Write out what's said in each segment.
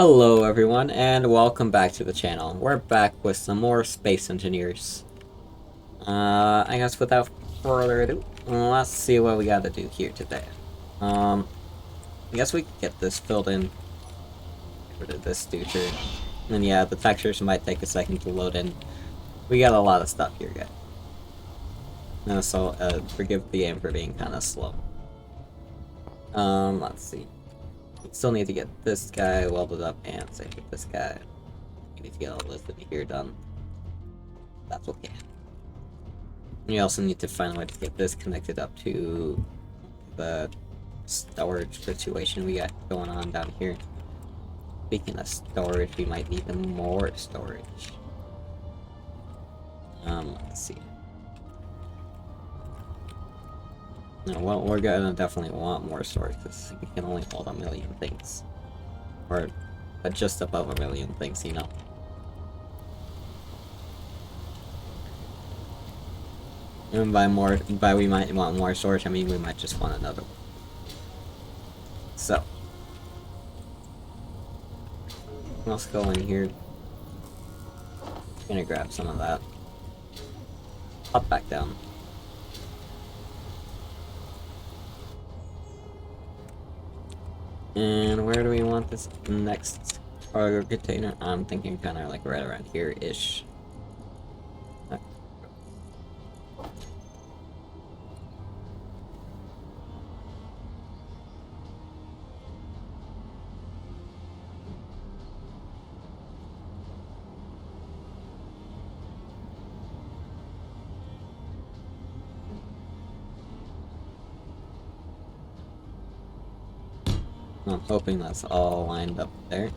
Hello everyone, and welcome back to the channel. We're back with some more Space Engineers. I guess without further ado, let's see what we gotta do here today. I guess we could get this filled in. Get rid of this ducher. And yeah, the textures might take a second to load in. We got a lot of stuff here, guys. Forgive the game for being kind of slow. Let's see. We still need to get this guy welded up and same with this guy. We need to get all this in here done. That's okay. We also need to find a way to get this connected up to the storage situation we got going on down here. Speaking of storage, we might need more storage. Let's see. No, well, we're gonna definitely want more storage because we can only hold 1,000,000 things. Or just above 1,000,000 things, you know. And by we might want more storage, I mean we might just want another one. So. Let's go in here. Gonna grab some of that. Hop back down. And where do we want this next cargo container? I'm thinking kind of like right around here-ish. I'm hoping that's all lined up there.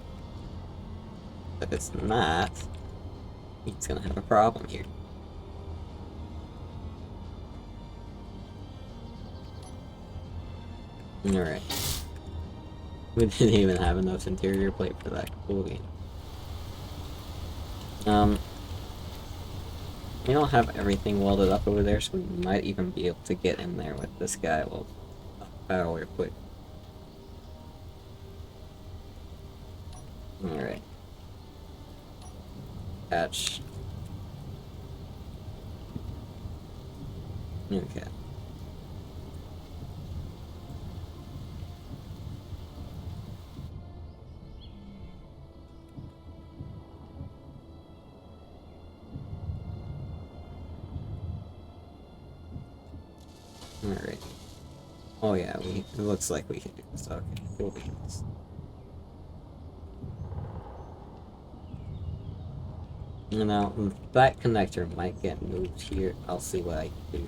If it's not, he's gonna have a problem here. Alright. We didn't even have enough interior plate for that. Cool game. We don't have everything welded up over there, so we might even be able to get in there with this guy. Well, power quick. Alright. Patch. Okay. Alright. Oh yeah, it looks like we can do this. Okay, we'll do this. Now, that connector might get moved here. I'll see what I can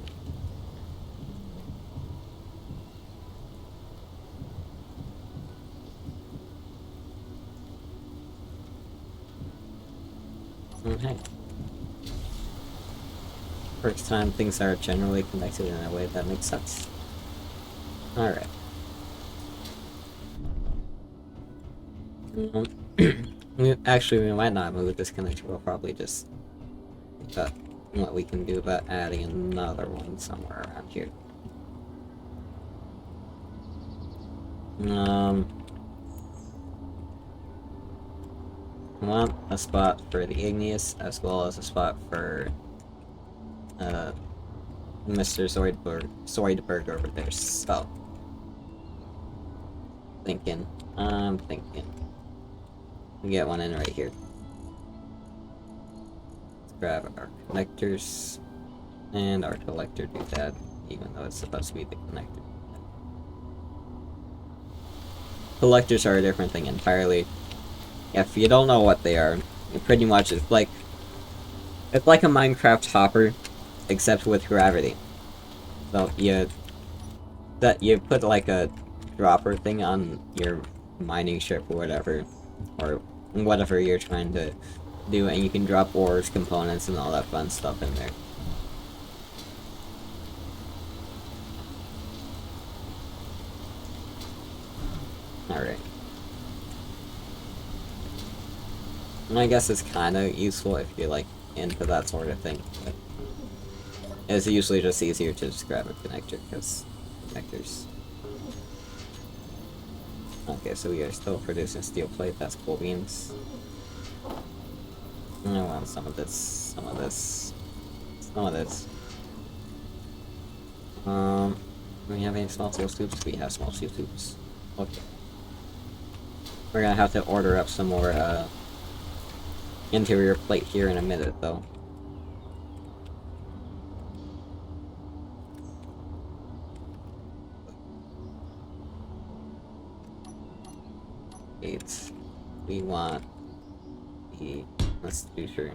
do. Okay. First time things are generally connected in a way that makes sense. Alright. Actually, we might not move this connector. We'll probably just cut what we can do about adding another one somewhere around here. I want a spot for the igneous as well as a spot for Mr. Zoidberg over there. So I'm thinking. We get one in right here. Let's grab our connectors and our collector doodad, even though it's supposed to be the connector. Collectors are a different thing entirely. If you don't know what they are, pretty much it's like a Minecraft hopper, except with gravity. So you put like a dropper thing on your mining ship or whatever you're trying to do, and you can drop ores, components, and all that fun stuff in there. Alright. I guess it's kind of useful if you're like into that sort of thing, but it's usually just easier to just grab a connector because connectors Okay, so we are still producing steel plate. That's cool beans. I want some of this, some of this, some of this. Do we have any small steel tubes? We have small steel tubes. Okay. We're gonna have to order up some more, interior plate here in a minute, though. Wait. We want the... Let's do sure.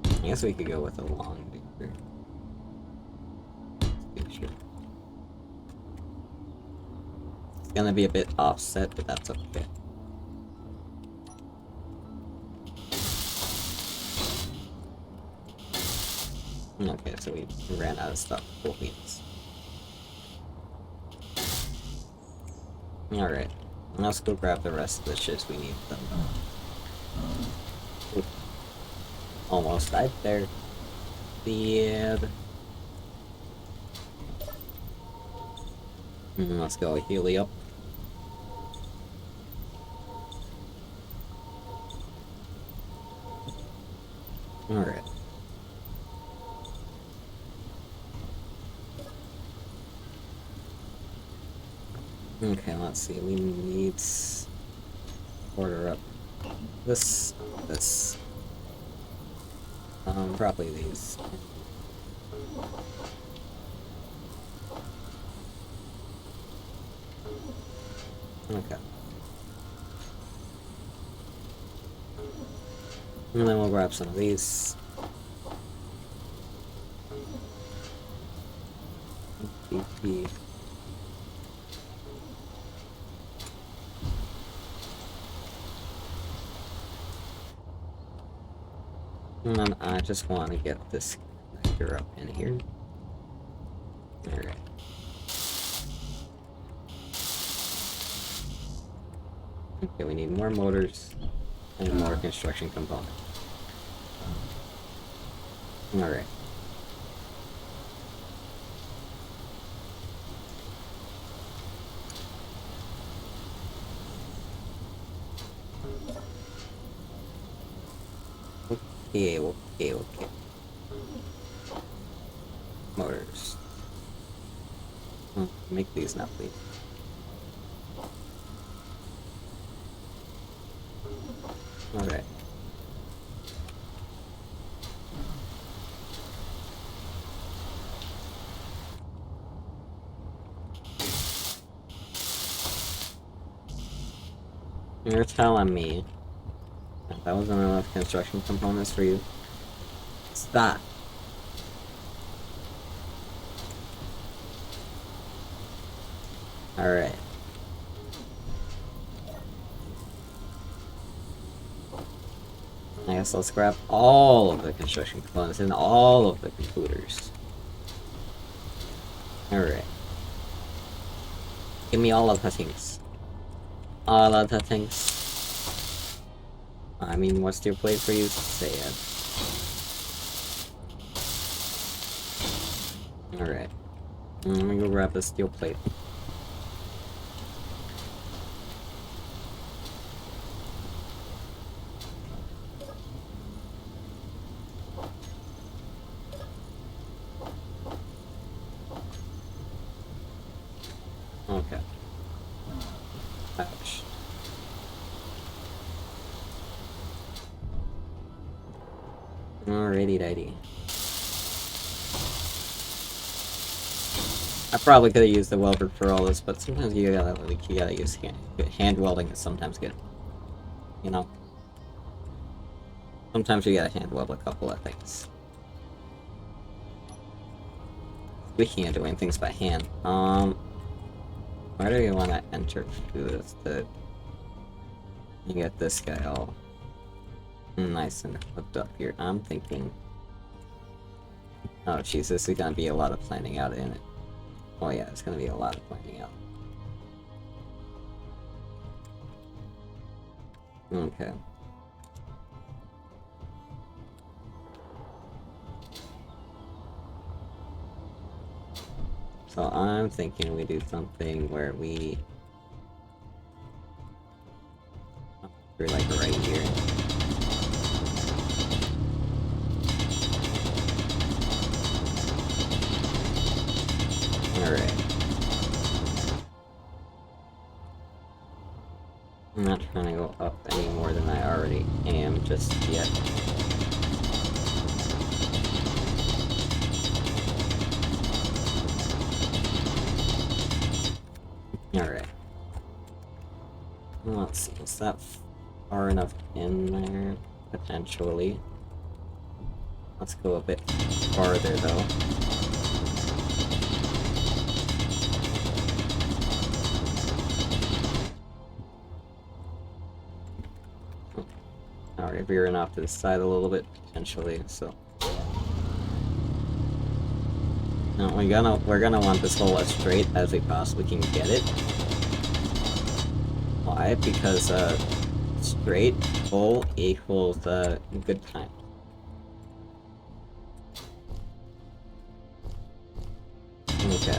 I guess we could go with a long digger. Let's do sure. It's gonna be a bit offset, but that's okay. Okay, so we ran out of stuff. Cool beans. Alright. Let's go grab the rest of the shits we need then. Oop. Almost died there. Bad. Let's go heal up. Alright. Okay, let's see. We need order up this, probably these. Okay. And then we'll grab some of these. BP. And then I just want to get this connector up in here. Alright. Okay, we need more motors and more construction components. Alright. Okay. Motors. Make these now, please. Alright. You're telling me that wasn't enough construction components for you? Stop. Alright. I guess let's grab all of the construction components and all of the computers. Alright. Give me all of the things. All of the things. I mean, what's your plate for you? Say it. Alright. Let me go grab the steel plate. Okay. Ouch. Alrighty dighty. I probably could have used the welder for all this, but sometimes you gotta use hand welding is sometimes good. You know? Sometimes you gotta hand weld a couple of things. Speaking of doing things by hand, where do you want to enter through this to get this guy all nice and hooked up here? I'm thinking, oh jeez, this is gonna be a lot of planning out in it. Oh yeah, it's gonna be a lot of planning out. Okay. So I'm thinking we do something where we... We're like right here. Alright. I'm not trying to go up any more than I already am just yet. Alright. Let's see, is that far enough in there? Potentially. Let's go a bit farther though. Alright, veering off to the side a little bit, potentially, so... No, we're gonna want this hole as straight as we possibly can get it. Why? Because, straight hole equals, good time. Okay.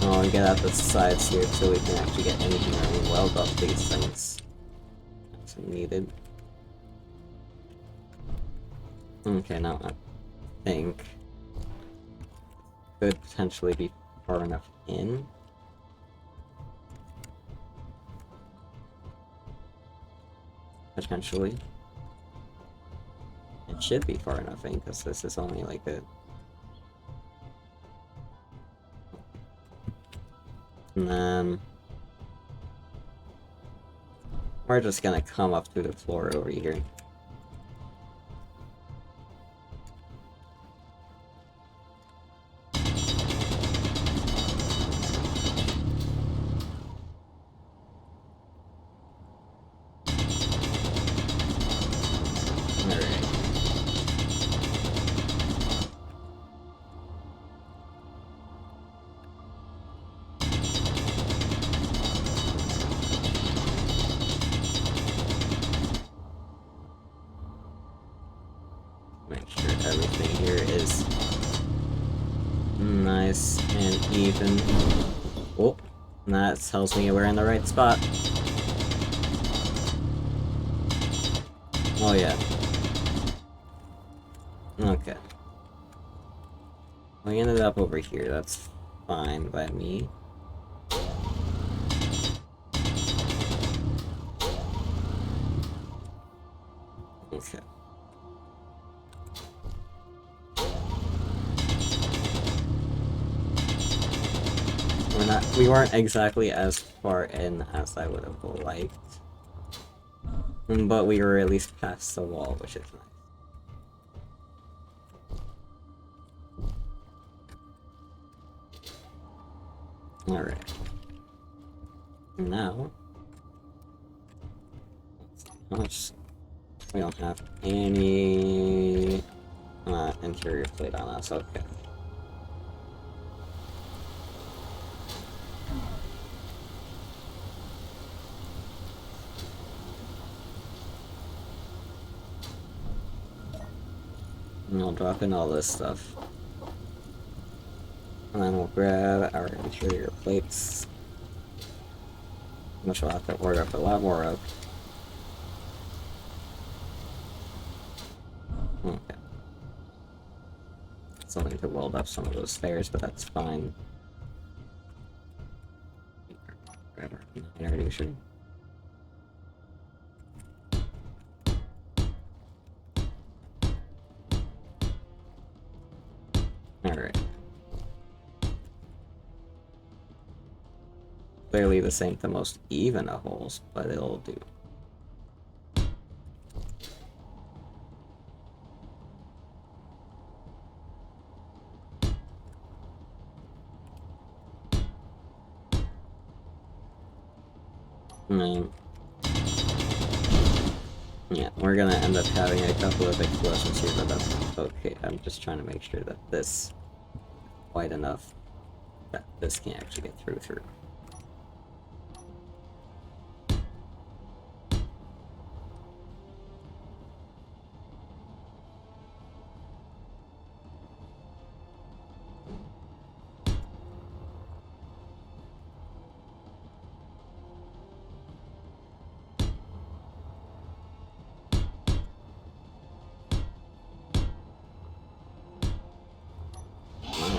Oh, and get out the sides here so we can actually get anything and weld up these things. That's needed. Okay, now I think could potentially be far enough in. Potentially. It should be far enough in, because this is only like a... And then... We're just gonna come up through the floor over here. Make sure everything here is nice and even. Oh, that tells me we're in the right spot. Oh yeah. Okay. We ended up over here, that's fine by me. Okay. We weren't exactly as far in as I would have liked. But we were at least past the wall, which is nice. Alright. Now... How much... We don't have any... interior plate on us, okay. And I'll drop in all this stuff. And then we'll grab our interior plates. Which we'll have to order up a lot more of. Okay. Still need to weld up some of those stairs, but that's fine. Grab our introduction. Alright. Clearly this ain't the most even of holes, but it'll do. Yeah, we're gonna end up having a couple of explosions here, but that's okay. I'm just trying to make sure that this is wide enough that this can actually get through.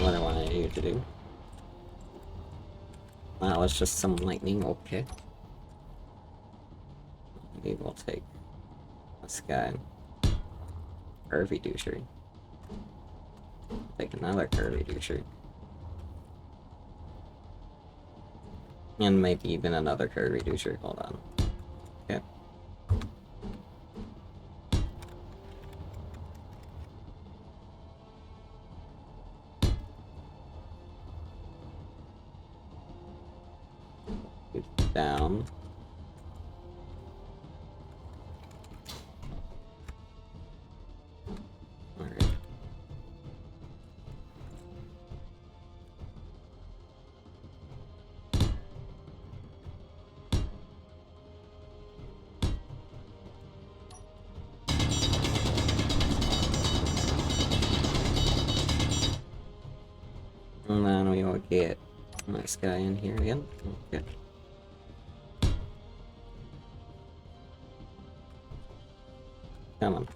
What I wanted you to do. Wow, it's just some lightning, okay. Maybe we'll take this guy. Curvy doucher. Take another curvy doucher. And maybe even another curvy doucher, hold on. Okay. Down. Alright. And then we will get this guy in here again. Okay. Come on.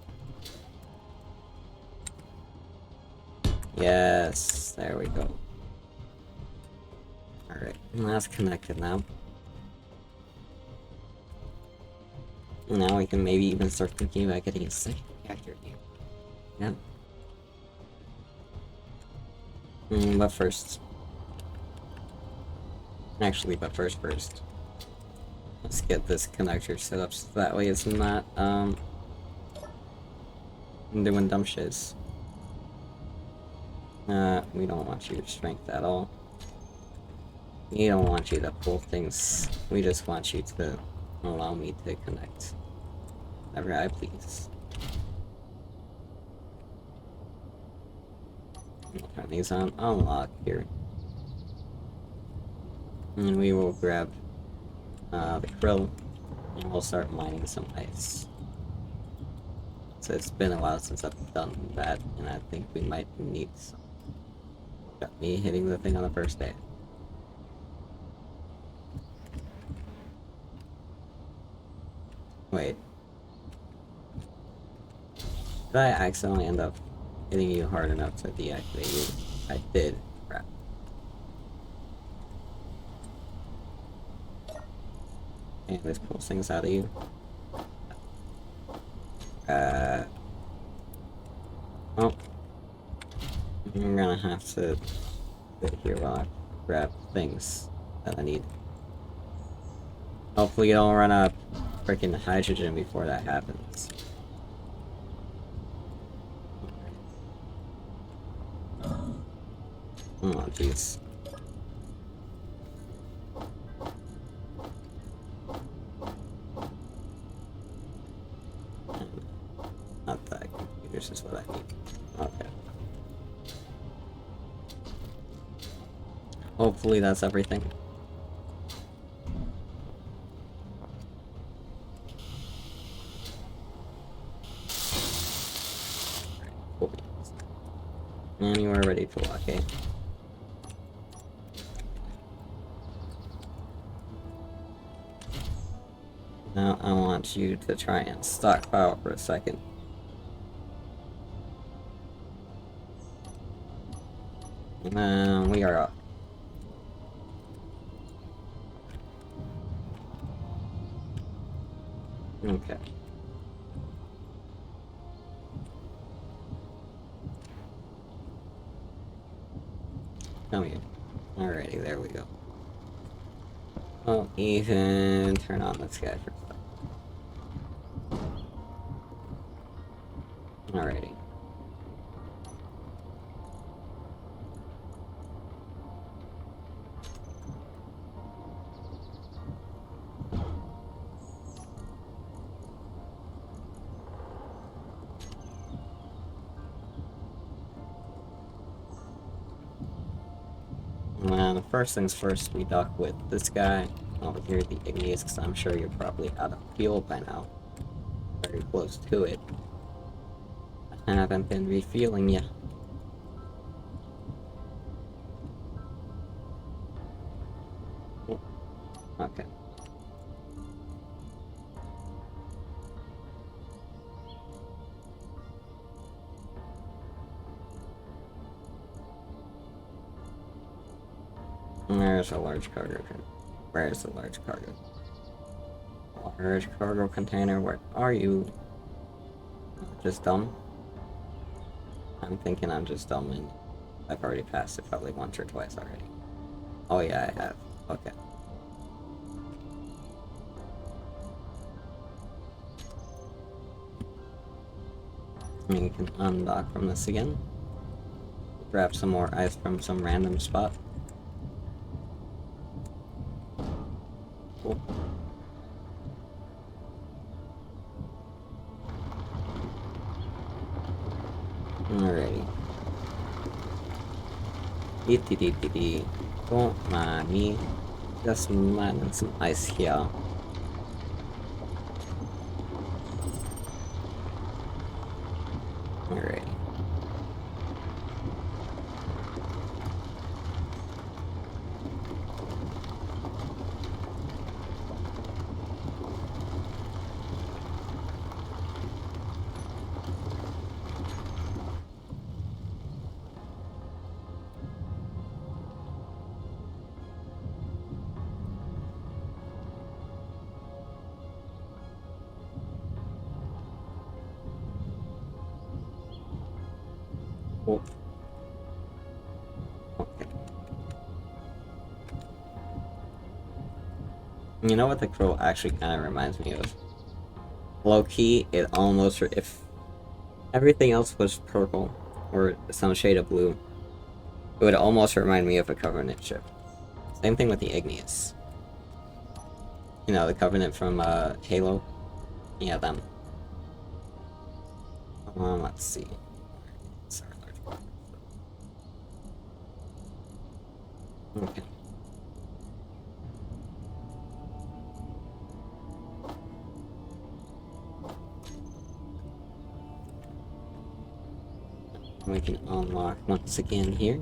Yes, there we go. Alright, that's connected now. Now we can maybe even start thinking about getting a second reactor here. Yeah. But first. Actually, but first. Let's get this connector set up so that way it's not, doing dumb shiz. We don't want your strength at all. We don't want you to pull things. We just want you to allow me to connect. Whenever I please. We'll turn these on unlock here. And we will grab the krill and we'll start mining some ice. So it's been a while since I've done that, and I think we might need some. Got me hitting the thing on the first day. Wait. Did I accidentally end up hitting you hard enough to deactivate you? I did. Crap. And this pulls things out of you. Oh. I'm gonna have to sit here while I grab things that I need. Hopefully you don't run out of freaking hydrogen before that happens. Oh, jeez. Not that. Computers is what I need. Okay. Hopefully that's everything. Cool. And you are ready to walk, eh? Now I want you to try and stockpile for a second. And then we are up. Okay. Come here. Alrighty, there we go. Oh, even turn on this guy for a second. Alrighty. And first things first, we dock with this guy over here, the Igneous, because I'm sure you're probably out of fuel by now. Very close to it. I haven't been refueling yet. Okay. There's a large cargo. Where's the large cargo? Large cargo container, where are you? Just dumb? I'm thinking I'm just dumb and I've already passed it probably once or twice already. Oh yeah, I have. Okay. I mean, you can undock from this again. Grab some more ice from some random spot. Cool. Alrighty. Dee. Don't mind me. Just landing some ice here. Alrighty. Cool. Okay. You know what the crow actually kind of reminds me of? Low-key, it almost... if everything else was purple, or some shade of blue, it would almost remind me of a Covenant ship. Same thing with the Igneous. You know, the Covenant from, Halo? Yeah, them. Let's see. Sorry, large. Okay. We can unlock once again here.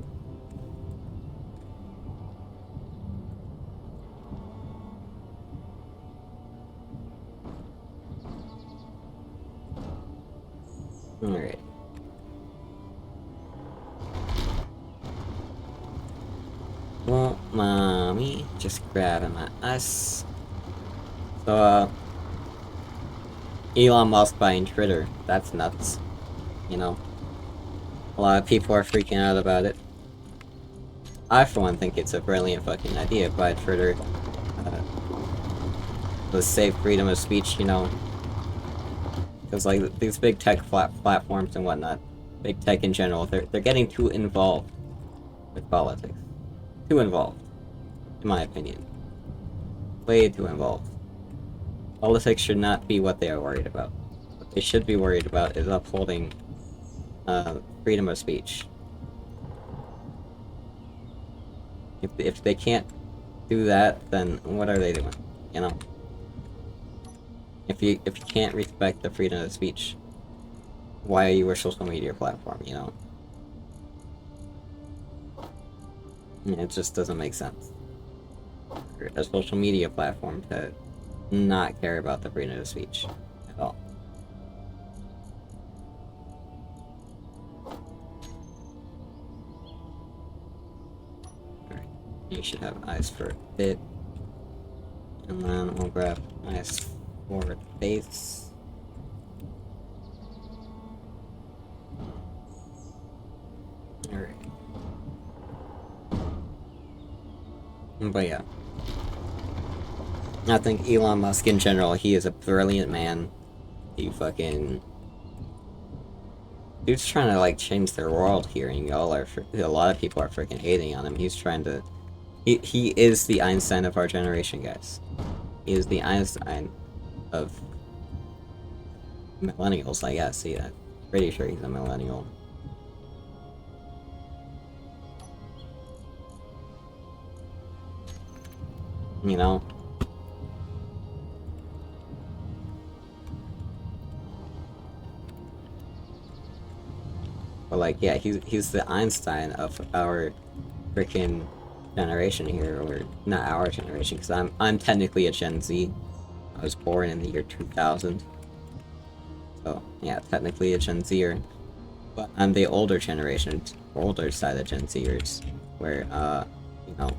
Alright. Well, mommy, just grabbing my ice. So, Elon Musk buying Twitter. That's nuts. You know? A lot of people are freaking out about it. I, for one, think it's a brilliant fucking idea by Twitter. To save freedom of speech, you know? Because, like, these big tech platforms and whatnot, big tech in general, they're getting too involved with politics. Too involved, in my opinion. Way too involved. Politics should not be what they are worried about. What they should be worried about is upholding freedom of speech. If they can't do that, then what are they doing? You know? If you can't respect the freedom of speech, why are you a social media platform, you know? It just doesn't make sense. You're a social media platform to not care about the freedom of speech at all. Alright, you should have ice for a bit. And then we'll grab ice for the base. Alright. But yeah. I think Elon Musk in general, he is a brilliant man. He fucking... Dude's trying to, like, change their world here, and y'all are... a lot of people are freaking hating on him. He's trying to... He is the Einstein of our generation, guys. He is the Einstein of... millennials, I guess. See, I'm pretty sure he's a millennial. You know? But like, yeah, he's the Einstein of our freaking generation here, or not our generation, because I'm technically a Gen Z. I was born in the year 2000, so yeah, technically a Gen Zer. But I'm the older generation, older side of Gen Zers, where you know,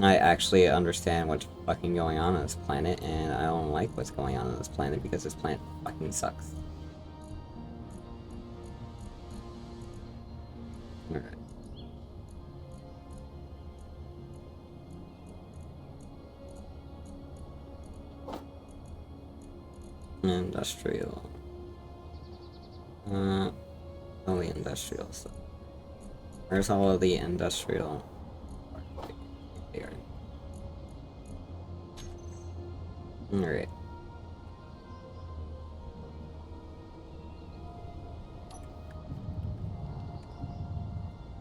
I actually understand what's fucking going on this planet, and I don't like what's going on this planet because this planet fucking sucks. Alright. Industrial. Only industrial stuff. Where's all of the industrial? Here. Alright.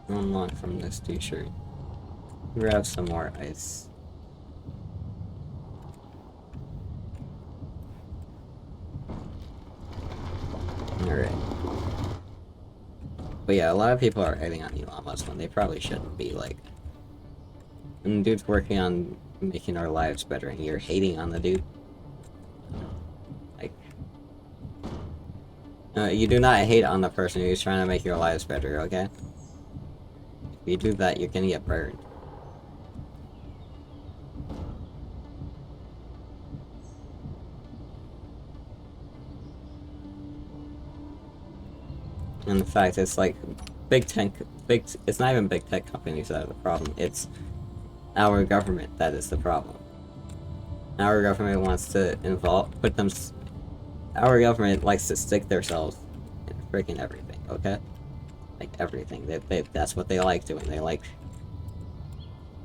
Unlock from this t-shirt. Grab some more ice. Alright. But yeah, a lot of people are hating on Elon Musk when they probably shouldn't be, like... And dude's working on making our lives better, and you're hating on the dude? Like... you do not hate on the person who's trying to make your lives better, okay? If you do that, you're gonna get burned. And the fact it's like it's not even big tech companies that are the problem, it's our government that is the problem. Our government wants to our government likes to stick themselves in freaking everything, okay? Like everything. That's what they like doing. They like,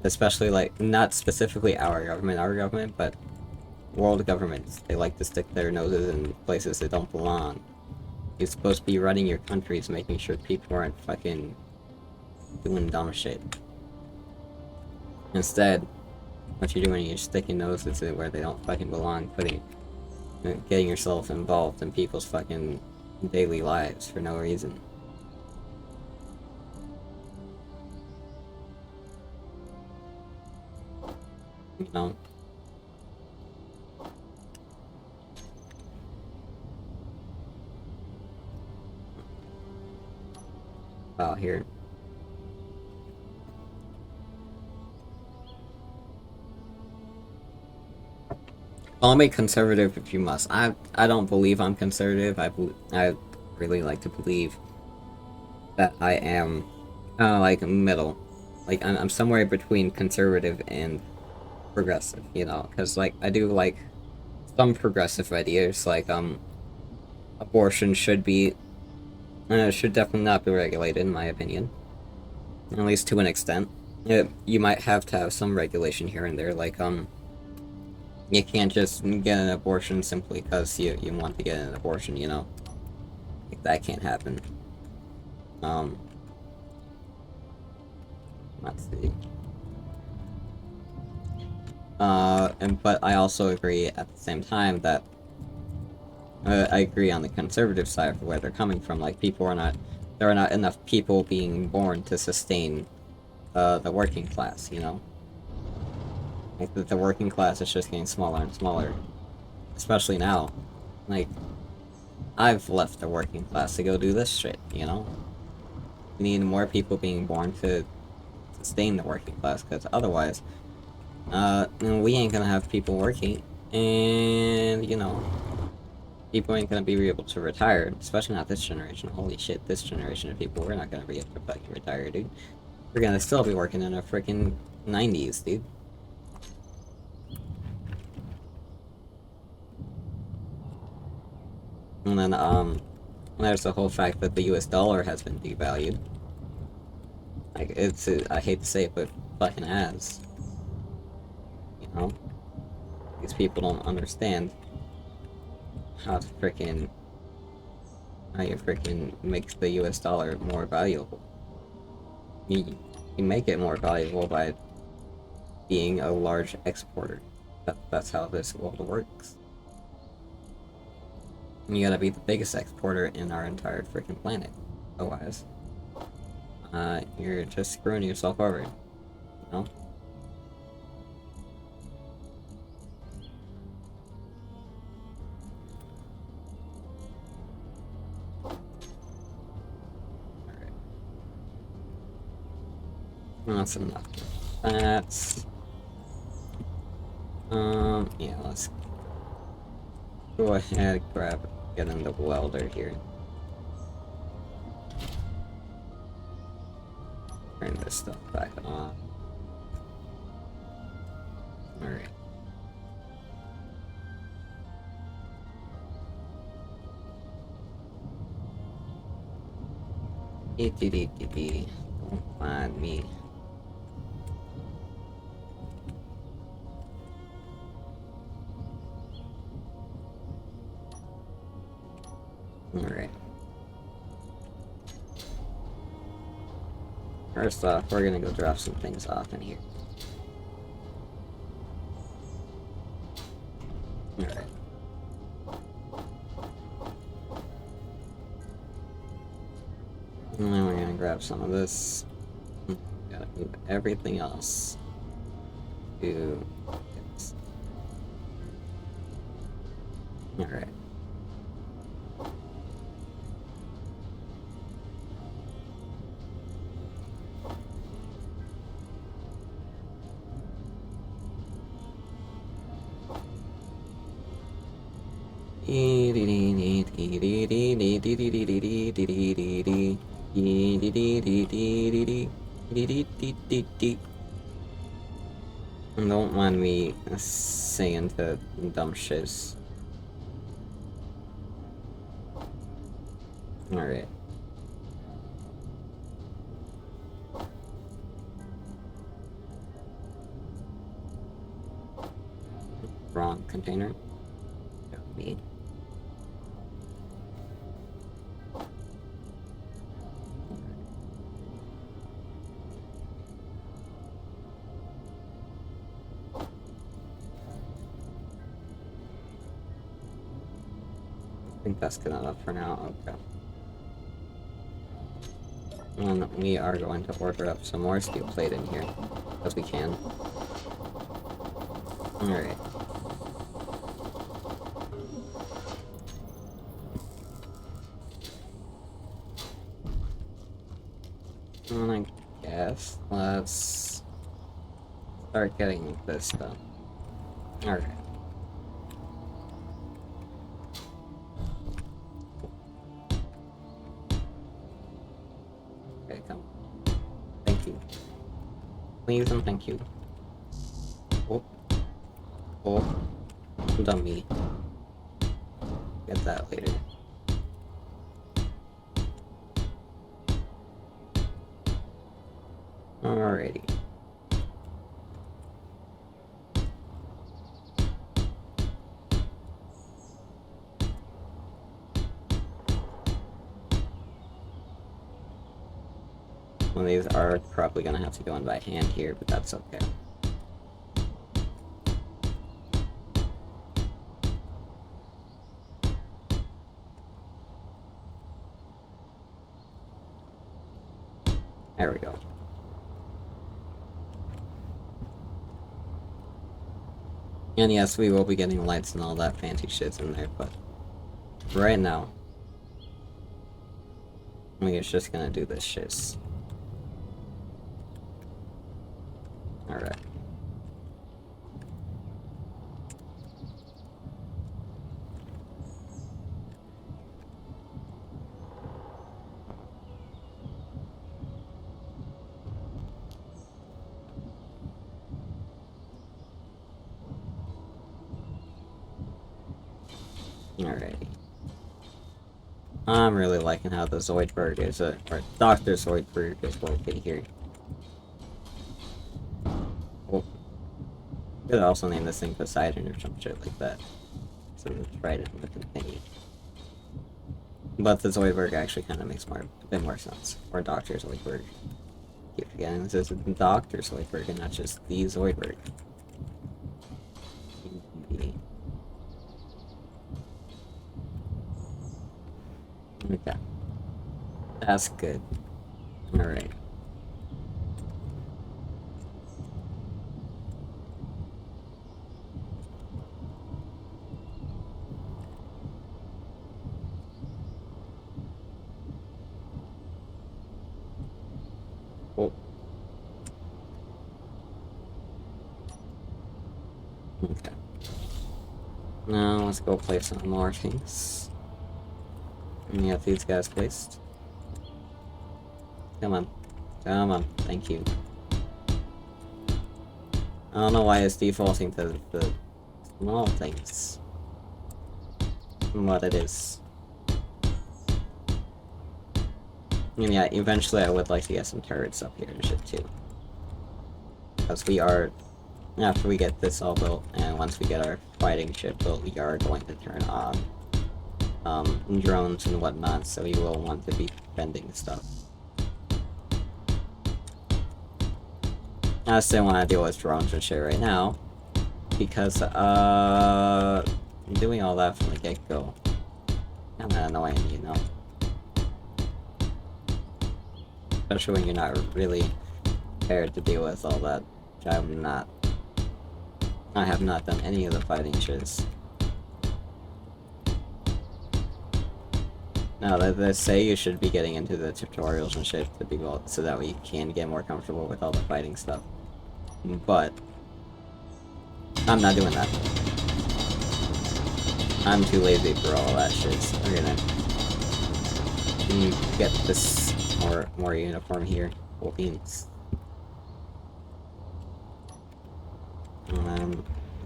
especially like, not specifically our government, but world governments. They like to stick their noses in places that don't belong. You're supposed to be running your countries, making sure people aren't fucking doing dumb shit. Instead, what you're doing, you're sticking noses in where they don't fucking belong, getting yourself involved in people's fucking daily lives for no reason. You know? Out here. Call me conservative if you must. I don't believe I'm conservative. I really like to believe that I am like middle. Like I'm somewhere between conservative and progressive, you know, because like I do like some progressive ideas, like abortion should definitely not be regulated, in my opinion, at least to an extent. You might have to have some regulation here and there, like you can't just get an abortion simply because you want to get an abortion, you know, like that can't happen. Let's see. But I also agree at the same time that I agree on the conservative side of where they're coming from. Like, there are not enough people being born to sustain the working class, you know? Like, the working class is just getting smaller and smaller. Especially now. Like, I've left the working class to go do this shit, you know? We need more people being born to sustain the working class, because otherwise, we ain't gonna have people working, and, you know, people ain't gonna be able to retire, especially not this generation. Holy shit, this generation of people, we're not gonna be able to fucking retire, dude. We're gonna still be working in a freaking 90s, dude. And then, there's the whole fact that the US dollar has been devalued. Like, I hate to say it, but fucking has. You know? These people don't understand how you freaking makes the US dollar more valuable. You make it more valuable by being a large exporter. That's how this world works. You gotta be the biggest exporter in our entire freaking planet. Otherwise, you're just screwing yourself over, you know? Alright. That's enough. That's... yeah, let's go ahead, get in the welder here. Turn this stuff back on. Alright. Don't mind me. Alright. First off, we're gonna go drop some things off in here. Alright. And then we're gonna grab some of this. Gotta move everything else to this. Alright. Don't mind me saying the dumb shits. Alright. Wrong container. Me. I think that's good enough for now. Okay. And we are going to order up some more steel plate in here, as we can. Alright. And I guess let's start getting this done. Alright. Okay, come. Thank you. Please and thank you. Oh. Oh. Dummy. Get that later. Alrighty. Well, these are probably gonna have to go in by hand here, but that's okay. There we go. And yes, we will be getting lights and all that fancy shit in there, but right now, we're just gonna do this shit. Alright. Alrighty. I'm really liking how the Zoidberg is, or Dr. Zoidberg is located here. Oh. Could also name this thing Poseidon or some shit like that. So it's right in the thingy. But the Zoidberg actually kind of makes a bit more sense. Or Dr. Zoidberg. Keep forgetting this is Dr. Zoidberg and not just the Zoidberg. Okay. That's good. Alright. Oh. Okay. Now let's go place some more things. And get these guys placed. Come on. Come on. Thank you. I don't know why it's defaulting to the small things. What it is. And yeah, eventually I would like to get some turrets up here and shit too. Because we are, after we get this all built, and once we get our fighting ship built, we are going to turn on drones and whatnot, so we will want to be defending stuff. I still want to deal with drones and shit right now, because, doing all that from the get-go, kinda annoying, you know? Especially when you're not really prepared to deal with all that. I have not done any of the fighting shiz. Now, they say you should be getting into the tutorials and shit to be well, so that we can get more comfortable with all the fighting stuff. But I'm not doing that. I'm too lazy for all that shit. So we're gonna get this more uniform here. Cool beans. I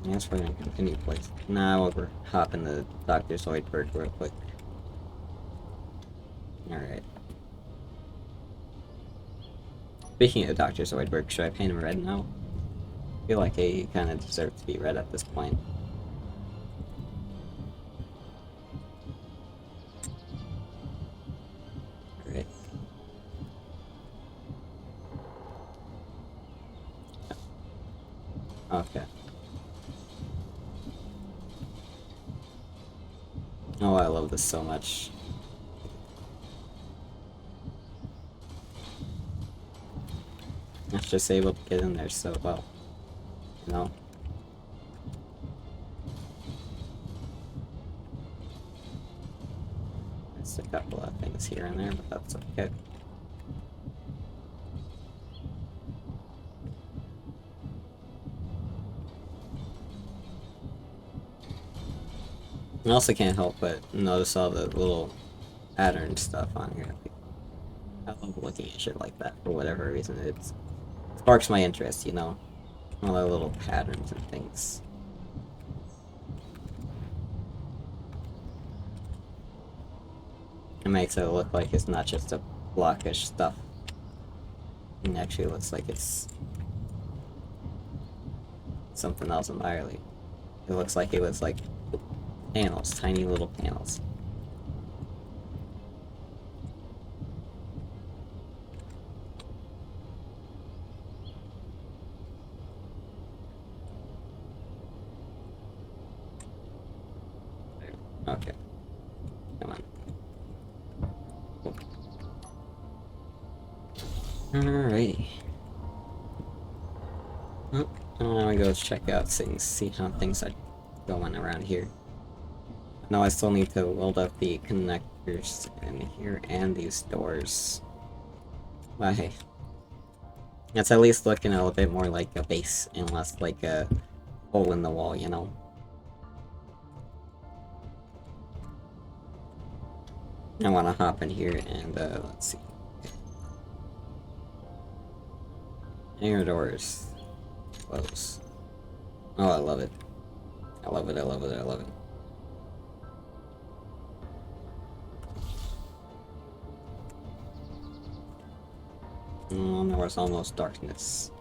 guess we're gonna continue place. Now we'll hop in the Dr. Zoidberg real quick. Alright. Speaking of Dr. Zoidberg, should I paint him red now? I feel like he kind of deserves to be red at this point. Alright. Okay. Oh, I love this so much. I was just able to get in there so well. You know? There's a couple of things here and there, but that's okay. I also can't help but notice all the little pattern stuff on here. I love looking at shit like that for whatever reason. It sparks my interest, you know? All the little patterns and things. It makes it look like it's not just a blockish stuff. It actually looks like it's something else entirely. It looks like it was like panels, tiny little panels. Okay. Come on. Cool. Alrighty. Well, I'm gonna go check out things, see how things are going around here. No, I still need to weld up the connectors in here and these doors. But hey, it's at least looking a little bit more like a base and less like a hole in the wall, you know? I want to hop in here and, let's see. Air doors. Close. Oh, I love it. I love it, I love it, I love it. Oh, there was almost darkness.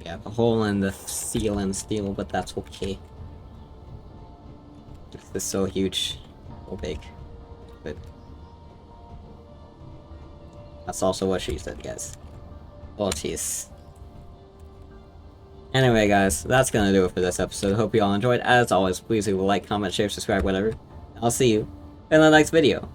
Yeah, the hole in the ceiling steel, but that's okay. This is so huge. So big. But that's also what she said, guys. Oh, jeez. Anyway, guys, that's gonna do it for this episode. Hope you all enjoyed. As always, please leave a like, comment, share, subscribe, whatever. I'll see you in the next video.